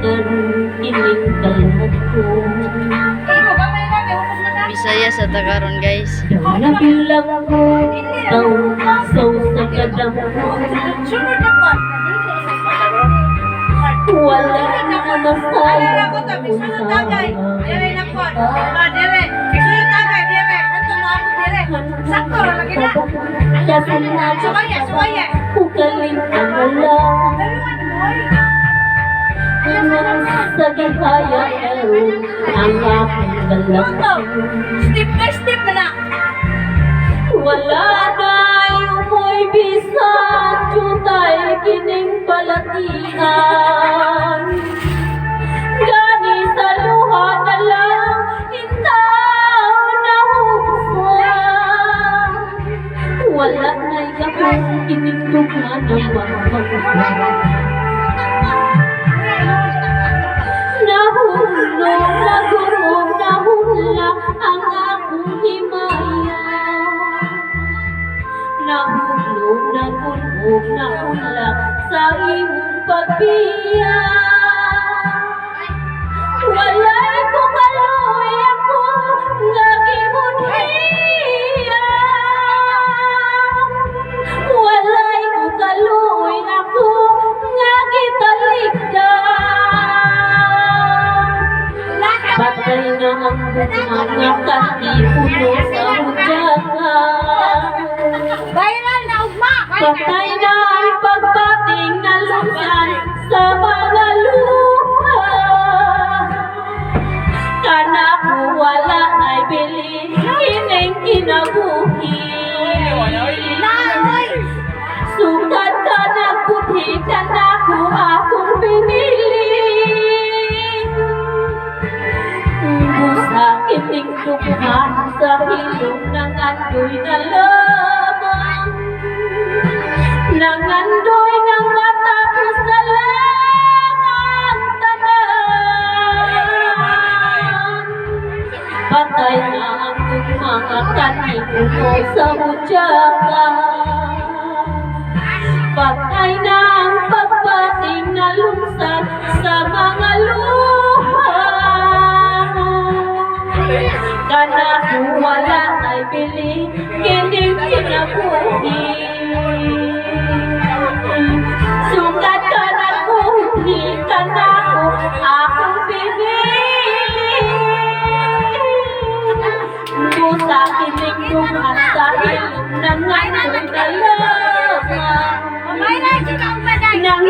dan ining kalahku. Bisaya sa Tagaron guys. Nabilang ko taong saw sa kadam. Wala na masaya kung saan ukaling ang lang sa gihaya ang aking galak. Step na. Wala na yung bisan jutay kining balatian. Gani sa luha na lang intaw na huksan. Wala na yakong inindugma ng magmamahal. Nahulog, nagurog, nahula ang akong himaya. Nahulog, nagurog, nahula sa imong pagbiya. Walay ko kaluoy ako nga gibudhiya. Walay ko kaluoy ako nga gitalikdan. Patay na ang mga katipuno sa hudyakan. Patay na ang pagbating na lusan sa mga luha. Kana ko wala ay bili kining kinabuhi. Sukat ka nagbuti kana ko akong pinili. Sa kiting dumaan sa hilong ng andoy na lamang. Nang andoy nang matapos na lang ang tanan. Patay na ang mga kanipuno sa hudyakan. Patay na ang pagbating na lunsan sa mga luha. Kana kung wala ay bili kining kinabuhi. Sukat ka na buhi kana ko akong pinili. Busa kining duman sa hilong ng andoy na lamang. Nang